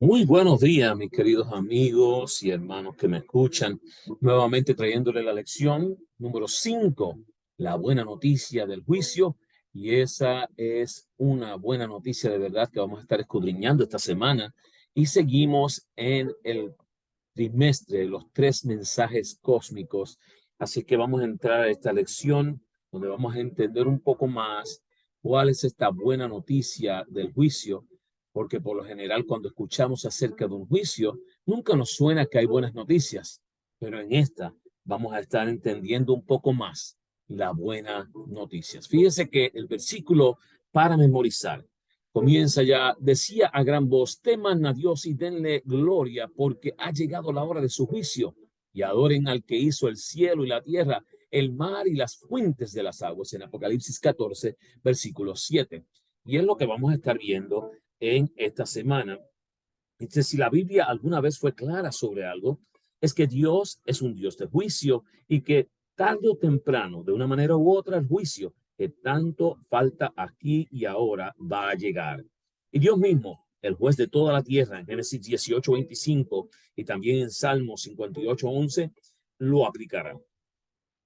Muy buenos días, mis queridos amigos y hermanos que me escuchan. Nuevamente trayéndole la lección número 5, la buena noticia del juicio. Y esa es una buena noticia de verdad que vamos a estar escudriñando esta semana. Y seguimos en el trimestre, los tres mensajes cósmicos. Así que vamos a entrar a esta lección donde vamos a entender un poco más cuál es esta buena noticia del juicio, porque por lo general cuando escuchamos acerca de un juicio, nunca nos suena que hay buenas noticias, pero en esta vamos a estar entendiendo un poco más la buena noticia. Fíjese que el versículo para memorizar comienza ya, decía a gran voz, teman a Dios y denle gloria porque ha llegado la hora de su juicio y adoren al que hizo el cielo y la tierra, el mar y las fuentes de las aguas en Apocalipsis 14, versículo 7. Y es lo que vamos a estar viendo en esta semana. Entonces, si la Biblia alguna vez fue clara sobre algo, es que Dios es un Dios de juicio y que tarde o temprano, de una manera u otra, el juicio que tanto falta aquí y ahora va a llegar. Y Dios mismo, el juez de toda la tierra, en Génesis 18:25 y también en Salmos 58:11, lo aplicará.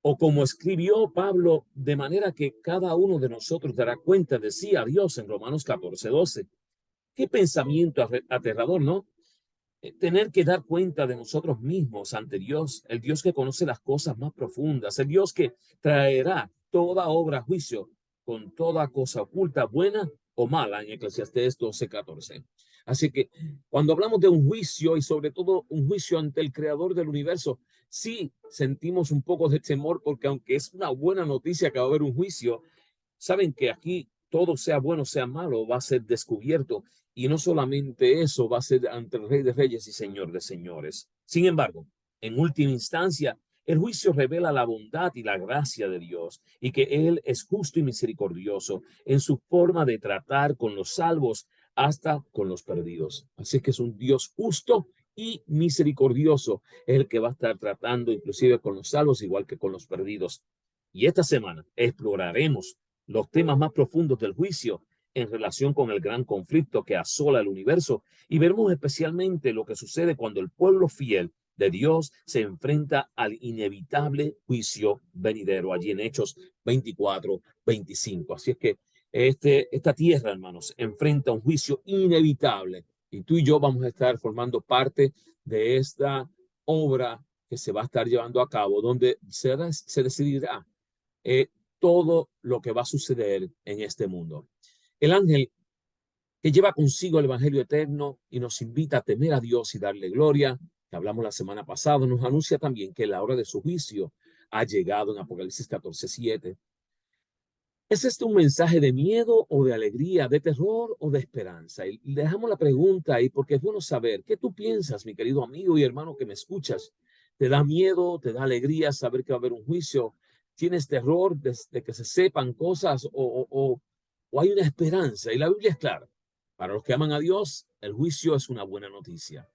O como escribió Pablo, de manera que cada uno de nosotros dará cuenta de sí a Dios en Romanos 14:12. Qué pensamiento aterrador, ¿no? Tener que dar cuenta de nosotros mismos ante Dios, el Dios que conoce las cosas más profundas, el Dios que traerá toda obra a juicio con toda cosa oculta, buena o mala, en Eclesiastés 12:14. Así que cuando hablamos de un juicio y sobre todo un juicio ante el creador del universo, sí sentimos un poco de temor porque aunque es una buena noticia que va a haber un juicio, saben que aquí todo sea bueno, sea malo, va a ser descubierto. Y no solamente eso, va a ser ante el Rey de Reyes y Señor de Señores. Sin embargo, en última instancia, el juicio revela la bondad y la gracia de Dios y que Él es justo y misericordioso en su forma de tratar con los salvos hasta con los perdidos. Así que es un Dios justo y misericordioso, el que va a estar tratando inclusive con los salvos igual que con los perdidos. Y esta semana exploraremos los temas más profundos del juicio en relación con el gran conflicto que asola el universo y veremos especialmente lo que sucede cuando el pueblo fiel de Dios se enfrenta al inevitable juicio venidero allí en Hechos 24:25. Así es que esta tierra, hermanos, enfrenta un juicio inevitable y tú y yo vamos a estar formando parte de esta obra que se va a estar llevando a cabo, donde se decidirá eh, todo lo que va a suceder en este mundo. El ángel que lleva consigo el Evangelio eterno y nos invita a temer a Dios y darle gloria, que hablamos la semana pasada, nos anuncia también que la hora de su juicio ha llegado en Apocalipsis 14:7. ¿Es este un mensaje de miedo o de alegría, de terror o de esperanza? Y dejamos la pregunta ahí porque es bueno saber qué tú piensas, mi querido amigo y hermano que me escuchas. ¿Te da miedo, te da alegría saber que va a haber un juicio? ¿Tienes terror de que se sepan cosas o hay una esperanza? Y la Biblia es clara. Para los que aman a Dios, el juicio es una buena noticia.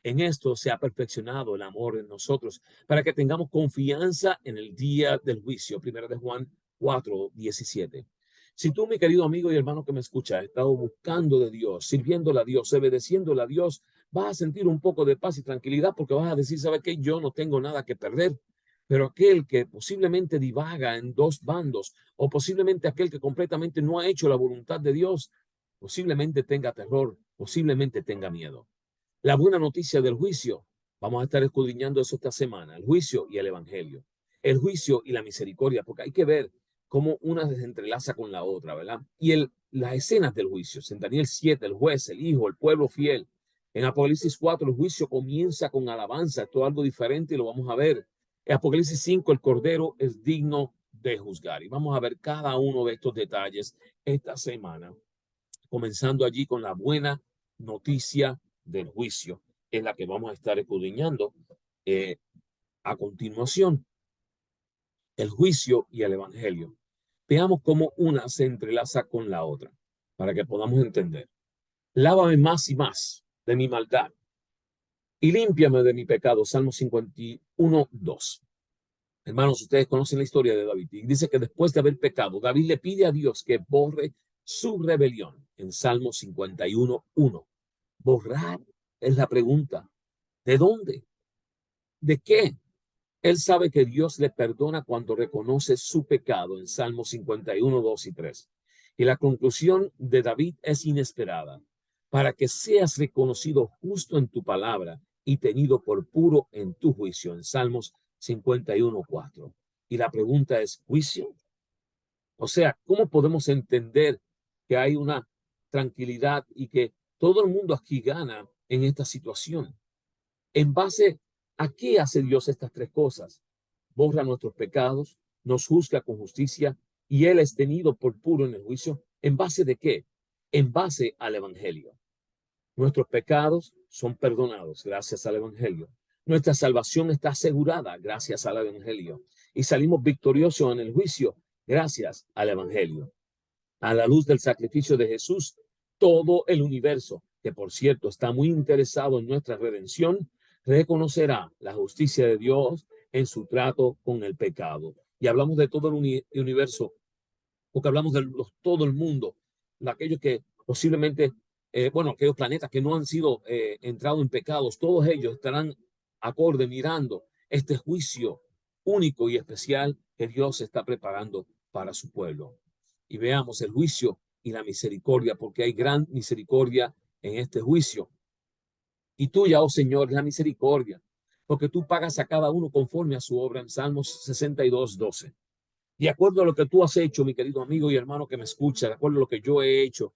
En esto se ha perfeccionado el amor en nosotros para que tengamos confianza en el día del juicio. Primera de Juan 4:17. Si tú, mi querido amigo y hermano que me escucha, has estado buscando de Dios, sirviéndole a Dios, obedeciéndole a Dios, vas a sentir un poco de paz y tranquilidad porque vas a decir, ¿sabe qué? Yo no tengo nada que perder. Pero aquel que posiblemente divaga en dos bandos o posiblemente aquel que completamente no ha hecho la voluntad de Dios, posiblemente tenga terror, posiblemente tenga miedo. La buena noticia del juicio, vamos a estar escudriñando eso esta semana, el juicio y el evangelio, el juicio y la misericordia, porque hay que ver cómo una se entrelaza con la otra, ¿verdad? Y las escenas del juicio, en Daniel 7, el juez, el hijo, el pueblo fiel. En Apocalipsis 4, el juicio comienza con alabanza, esto es algo diferente y lo vamos a ver. En Apocalipsis 5, el cordero es digno de juzgar. Y vamos a ver cada uno de estos detalles esta semana, comenzando allí con la buena noticia del juicio, es la que vamos a estar escudriñando eh, a continuación, el juicio y el evangelio. Veamos cómo una se entrelaza con la otra, para que podamos entender. Lávame más y más de mi maldad y límpiame de mi pecado. Salmo 51:2. Hermanos, ustedes conocen la historia de David. Y dice que después de haber pecado, David le pide a Dios que borre su rebelión en Salmo 51:1. Borrar Es la pregunta. ¿De dónde? ¿De qué? Él sabe que Dios le perdona cuando reconoce su pecado en Salmos 51, 2 y 3. Y la conclusión de David es inesperada. Para que seas reconocido justo en tu palabra y tenido por puro en tu juicio, en Salmos 51, 4. Y la pregunta es, ¿juicio? O sea, ¿cómo podemos entender que hay una tranquilidad y que todo el mundo aquí gana en esta situación? ¿En base a qué hace Dios estas tres cosas? Borra nuestros pecados, nos juzga con justicia y Él es tenido por puro en el juicio. ¿En base de qué? En base al Evangelio. Nuestros pecados son perdonados gracias al Evangelio. Nuestra salvación está asegurada gracias al Evangelio. Y salimos victoriosos en el juicio gracias al Evangelio. A la luz del sacrificio de Jesús, todo el universo, que por cierto está muy interesado en nuestra redención, reconocerá la justicia de Dios en su trato con el pecado. Y hablamos de todo el universo, porque hablamos de todo el mundo, de aquellos que posiblemente, aquellos planetas que no han sido entrado en pecados, todos ellos estarán acorde mirando este juicio único y especial que Dios está preparando para su pueblo. Y veamos el juicio y la misericordia, porque hay gran misericordia en este juicio. Y tuya, oh Señor, la misericordia, porque tú pagas a cada uno conforme a su obra en Salmos 62, 12. De acuerdo a lo que tú has hecho, mi querido amigo y hermano que me escucha, de acuerdo a lo que yo he hecho,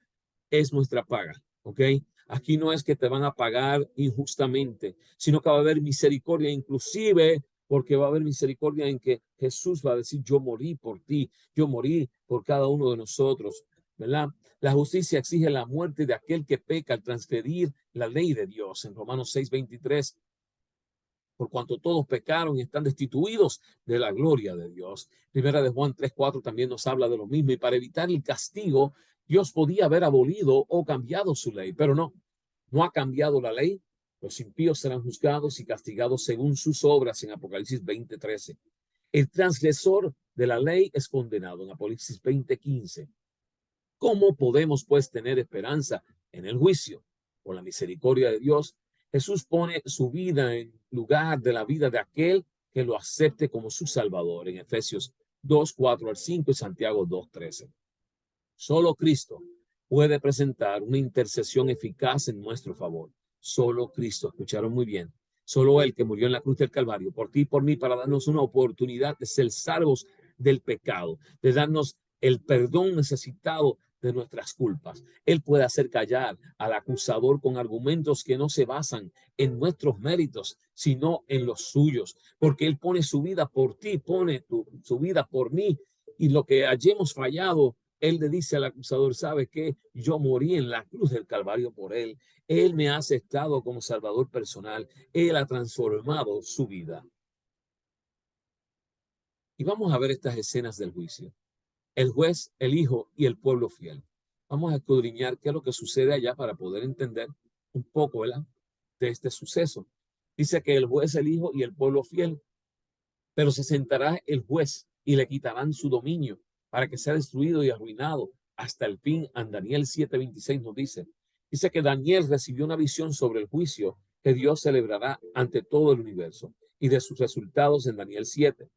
es nuestra paga, ¿ok? Aquí no es que te van a pagar injustamente, sino que va a haber misericordia, inclusive porque va a haber misericordia en que Jesús va a decir, yo morí por ti, yo morí por cada uno de nosotros, ¿verdad? La justicia exige la muerte de aquel que peca al transgredir la ley de Dios. En Romanos 6:23, por cuanto todos pecaron y están destituidos de la gloria de Dios. Primera de Juan 3:4 también nos habla de lo mismo, y para evitar el castigo, Dios podía haber abolido o cambiado su ley, pero no ha cambiado la ley. Los impíos serán juzgados y castigados según sus obras en Apocalipsis 20:13. El transgresor de la ley es condenado en Apocalipsis 20:15. ¿Cómo podemos pues tener esperanza en el juicio? Por la misericordia de Dios, Jesús pone su vida en lugar de la vida de aquel que lo acepte como su Salvador en Efesios 2:4 al 5 y Santiago 2:13. Solo Cristo puede presentar una intercesión eficaz en nuestro favor. Solo Cristo, escucharon muy bien. Solo Él que murió en la cruz del Calvario, por ti y por mí, para darnos una oportunidad de ser salvos del pecado, de darnos el perdón necesitado de nuestras culpas. Él puede hacer callar al acusador con argumentos que no se basan en nuestros méritos, sino en los suyos, porque Él pone su vida por ti, pone su vida por mí, y lo que hayamos fallado, Él le dice al acusador, ¿sabe qué? Yo morí en la cruz del Calvario por él. Él me ha aceptado como Salvador personal. Él ha transformado su vida. Y vamos a ver estas escenas del juicio. El juez, el hijo y el pueblo fiel. Vamos a escudriñar qué es lo que sucede allá para poder entender un poco, ¿verdad?, de este suceso. Dice que el juez, el hijo y el pueblo fiel, pero se sentará el juez y le quitarán su dominio para que sea destruido y arruinado hasta el fin. En Daniel 7:26 nos dice que Daniel recibió una visión sobre el juicio que Dios celebrará ante todo el universo y de sus resultados en Daniel 7.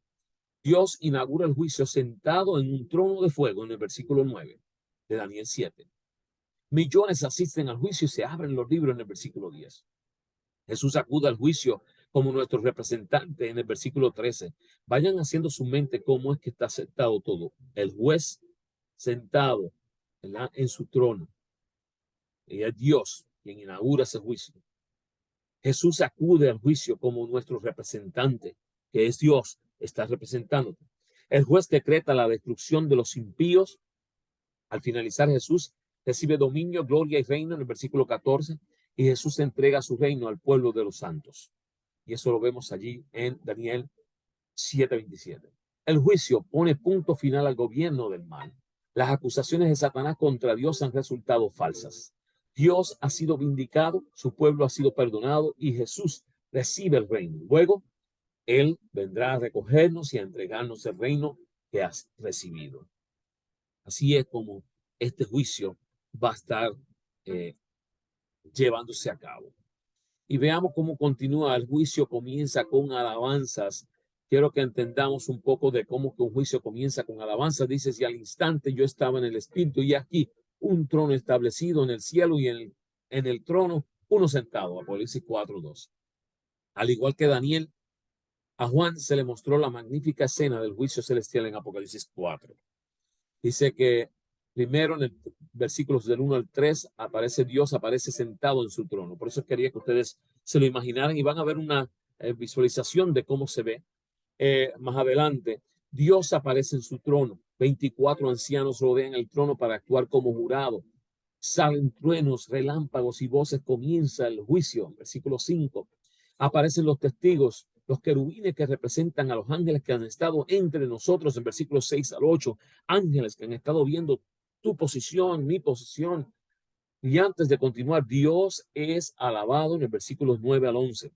Dios inaugura el juicio sentado en un trono de fuego en el versículo 9 de Daniel 7. Millones asisten al juicio y se abren los libros en el versículo 10. Jesús acude al juicio como nuestro representante en el versículo 13. Vayan haciendo su mente cómo es que está sentado todo. El juez sentado en su trono. Y es Dios quien inaugura ese juicio. Jesús acude al juicio como nuestro representante, que es Dios, está representándote. El juez decreta la destrucción de los impíos. Al finalizar, Jesús recibe dominio, gloria y reino en el versículo 14, y Jesús entrega su reino al pueblo de los santos. Y eso lo vemos allí en Daniel 7:27. El juicio pone punto final al gobierno del mal. Las acusaciones de Satanás contra Dios han resultado falsas. Dios ha sido vindicado, su pueblo ha sido perdonado y Jesús recibe el reino. Luego, Él vendrá a recogernos y a entregarnos el reino que has recibido. Así es como este juicio va a estar llevándose a cabo. y veamos cómo continúa. El juicio comienza con alabanzas. Quiero que entendamos un poco de cómo que un juicio comienza con alabanzas. Dice, si al instante yo estaba en el espíritu y aquí un trono establecido en el cielo y en el trono uno sentado. Apocalipsis 4:2. Al igual que Daniel, a Juan se le mostró la magnífica escena del juicio celestial en Apocalipsis 4. Dice que primero en el versículos del 1 al 3 aparece Dios, aparece sentado en su trono. Por eso quería que ustedes se lo imaginaran y van a ver una visualización de cómo se ve más adelante. Dios aparece en su trono. 24 ancianos rodean el trono para actuar como jurado. Salen truenos, relámpagos y voces. Comienza el juicio. Versículo 5. Aparecen los testigos, los querubines que representan a los ángeles que han estado entre nosotros en versículos 6 al 8. Ángeles que han estado viendo tu posición, mi posición. Y antes de continuar, Dios es alabado en el versículos 9 al 11.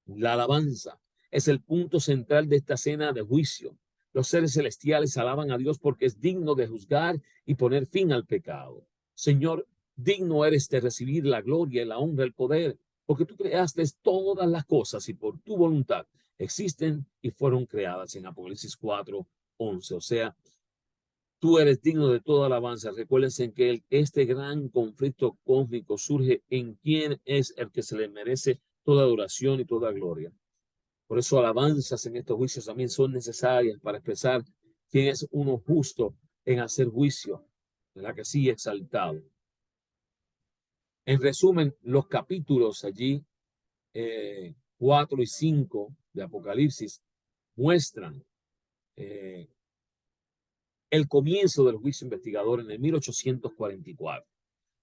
La alabanza es el punto central de esta escena de juicio. Los seres celestiales alaban a Dios porque es digno de juzgar y poner fin al pecado. Señor, digno eres de recibir la gloria, la honra, el poder, porque tú creaste todas las cosas y por tu voluntad existen y fueron creadas en Apocalipsis 4:11. O sea, tú eres digno de toda alabanza. Recuérdense que este gran conflicto cósmico surge en quién es el que se le merece toda adoración y toda gloria. Por eso alabanzas en estos juicios también son necesarias para expresar quién es uno justo en hacer juicio, de la que sí exaltado. En resumen, los capítulos allí 4 y 5 de Apocalipsis muestran el comienzo del juicio investigador en el 1844.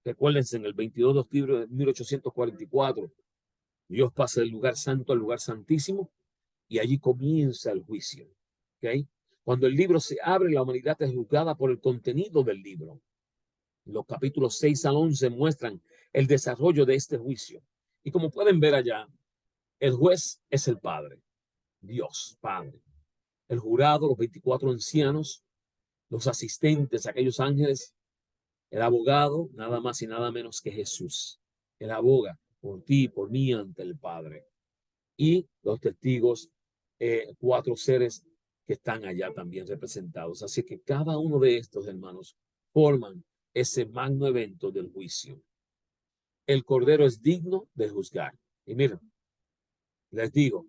Recuérdense, en el 22 de octubre de 1844, Dios pasa del lugar santo al lugar santísimo y allí comienza el juicio. ¿Okay? Cuando el libro se abre, la humanidad es juzgada por el contenido del libro. Los capítulos 6 al 11 muestran el desarrollo de este juicio. Y como pueden ver allá, el juez es el Padre, Dios Padre. El jurado, los 24 ancianos, los asistentes, aquellos ángeles, el abogado, nada más y nada menos que Jesús. Él aboga por ti, por mí ante el Padre. Y los testigos, 4 seres que están allá también representados. Así que cada uno de estos hermanos forman ese magno evento del juicio. El Cordero es digno de juzgar. Y miren, les digo,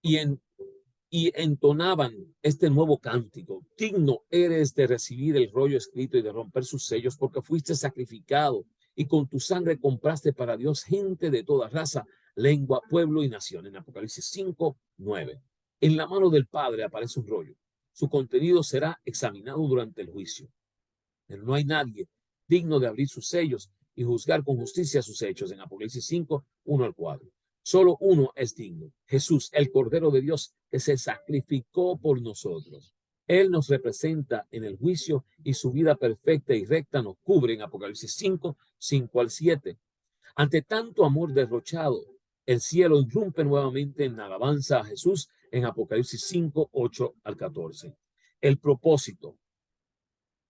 y entonaban este nuevo cántico: digno eres de recibir el rollo escrito y de romper sus sellos, porque fuiste sacrificado y con tu sangre compraste para Dios gente de toda raza, lengua, pueblo y nación. En Apocalipsis 5:9. En la mano del Padre aparece un rollo. Su contenido será examinado durante el juicio. Pero no hay nadie digno de abrir sus sellos y juzgar con justicia sus hechos. En Apocalipsis 5:1 al 4. Solo uno es digno: Jesús, el Cordero de Dios, que se sacrificó por nosotros. Él nos representa en el juicio y su vida perfecta y recta nos cubre en Apocalipsis 5:5 al 7. Ante tanto amor derrochado, el cielo irrumpe nuevamente en alabanza a Jesús en Apocalipsis 5:8 al 14. El propósito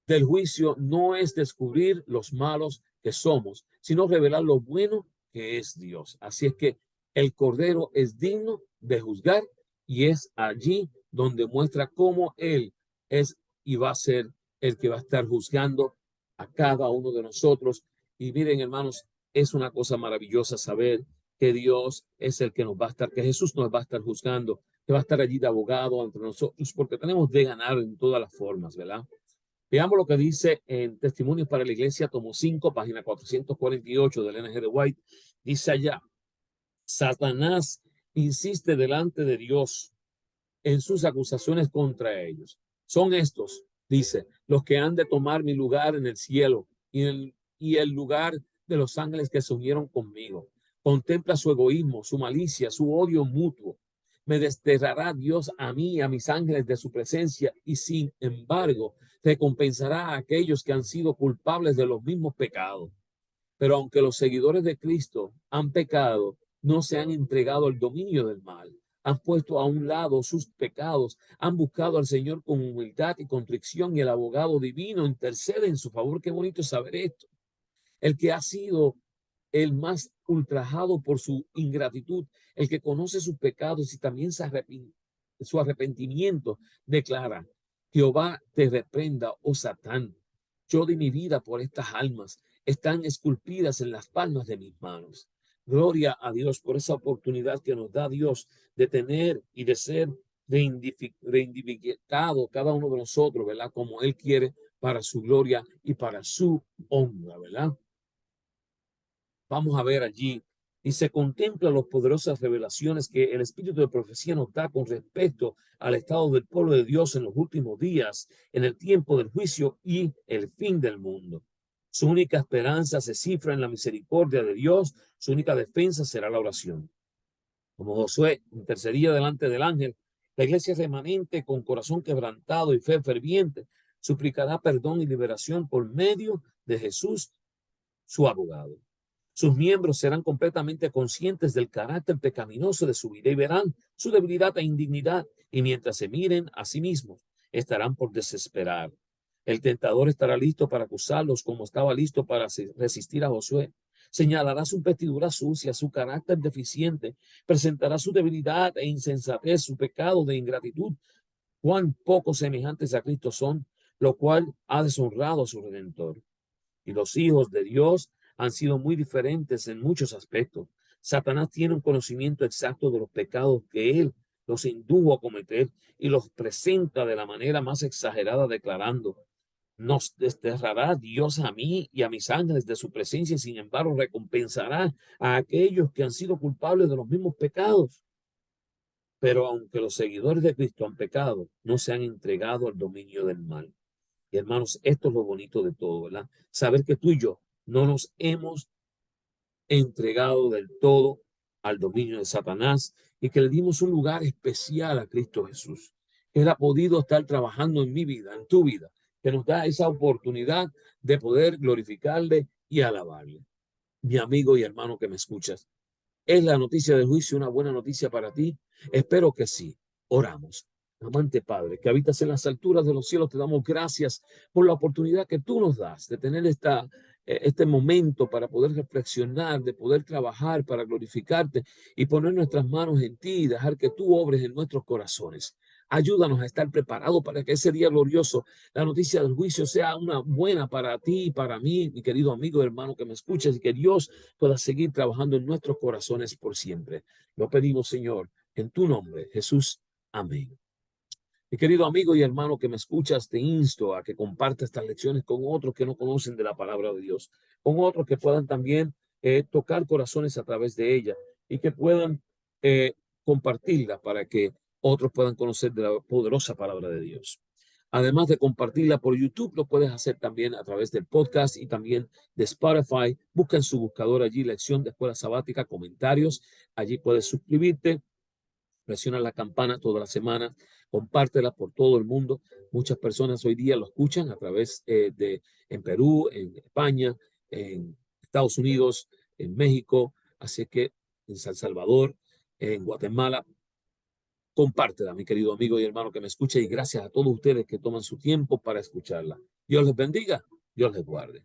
del juicio no es descubrir los malos que somos, sino revelar lo bueno que es Dios. Así es que el Cordero es digno de juzgar y es allí donde muestra cómo Él es y va a ser el que va a estar juzgando a cada uno de nosotros. Y miren, hermanos, es una cosa maravillosa saber que Dios es el que nos va a estar, que Jesús nos va a estar juzgando, que va a estar allí de abogado entre nosotros, porque tenemos de ganar en todas las formas, ¿verdad? Veamos lo que dice en Testimonios para la Iglesia, tomo 5, página 448 del N.G. de White. Dice allá: Satanás insiste delante de Dios en sus acusaciones contra ellos. Son estos, dice, los que han de tomar mi lugar en el cielo y el lugar de los ángeles que se unieron conmigo. Contempla su egoísmo, su malicia, su odio mutuo. Me desterrará Dios a mí y a mis ángeles de su presencia, y sin embargo recompensará a aquellos que han sido culpables de los mismos pecados. Pero aunque los seguidores de Cristo han pecado, no se han entregado al dominio del mal. Han puesto a un lado sus pecados, han buscado al Señor con humildad y contrición, y el abogado divino intercede en su favor. Qué bonito saber esto. El que ha sido el más ultrajado por su ingratitud, el que conoce sus pecados y también su arrepentimiento, declara: Jehová te reprenda, oh Satán. Yo di mi vida por estas almas, están esculpidas en las palmas de mis manos. Gloria a Dios por esa oportunidad que nos da Dios de tener y de ser reivindicado cada uno de nosotros, ¿verdad? Como Él quiere, para su gloria y para su honra, ¿verdad? Vamos a ver allí, y se contemplan las poderosas revelaciones que el Espíritu de profecía nos da con respecto al estado del pueblo de Dios en los últimos días, en el tiempo del juicio y el fin del mundo. Su única esperanza se cifra en la misericordia de Dios, su única defensa será la oración. Como Josué intercedía delante del ángel, la iglesia remanente con corazón quebrantado y fe ferviente suplicará perdón y liberación por medio de Jesús, su abogado. Sus miembros serán completamente conscientes del carácter pecaminoso de su vida y verán su debilidad e indignidad, y mientras se miren a sí mismos, estarán por desesperar. El tentador estará listo para acusarlos como estaba listo para resistir a Josué. Señalará su vestidura sucia, su carácter deficiente, presentará su debilidad e insensatez, su pecado de ingratitud, cuán poco semejantes a Cristo son, lo cual ha deshonrado a su Redentor. Y los hijos de Dios han sido muy diferentes en muchos aspectos. Satanás tiene un conocimiento exacto de los pecados que él los indujo a cometer y los presenta de la manera más exagerada, declarando: nos desterrará Dios a mí y a mis ángeles de su presencia, y sin embargo recompensará a aquellos que han sido culpables de los mismos pecados. Pero aunque los seguidores de Cristo han pecado, no se han entregado al dominio del mal. Y hermanos, esto es lo bonito de todo, ¿verdad? Saber que tú y yo no nos hemos entregado del todo al dominio de Satanás y que le dimos un lugar especial a Cristo Jesús. Él ha podido estar trabajando en mi vida, en tu vida, que nos da esa oportunidad de poder glorificarle y alabarle. Mi amigo y hermano que me escuchas, ¿es la noticia del juicio una buena noticia para ti? Espero que sí. Oramos. Amante Padre, que habitas en las alturas de los cielos, te damos gracias por la oportunidad que tú nos das de tener este momento para poder reflexionar, de poder trabajar para glorificarte y poner nuestras manos en ti y dejar que tú obres en nuestros corazones. Ayúdanos a estar preparados para que ese día glorioso, la noticia del juicio, sea una buena para ti y para mí, mi querido amigo y hermano que me escuchas, y que Dios pueda seguir trabajando en nuestros corazones por siempre. Lo pedimos, Señor, en tu nombre, Jesús. Amén. Mi querido amigo y hermano que me escuchas, te insto a que compartas estas lecciones con otros que no conocen de la palabra de Dios, con otros que puedan también tocar corazones a través de ella y que puedan compartirla para que otros puedan conocer de la poderosa palabra de Dios. Además de compartirla por YouTube, lo puedes hacer también a través del podcast y también de Spotify. Busca en su buscador allí Lección de Escuela Sabática, comentarios. Allí puedes suscribirte. Presiona la campana toda la semana, compártela por todo el mundo. Muchas personas hoy día lo escuchan a través en Perú, en España, en Estados Unidos, en México, así que en San Salvador, en Guatemala. Compártela, mi querido amigo y hermano que me escucha, y gracias a todos ustedes que toman su tiempo para escucharla. Dios les bendiga, Dios les guarde.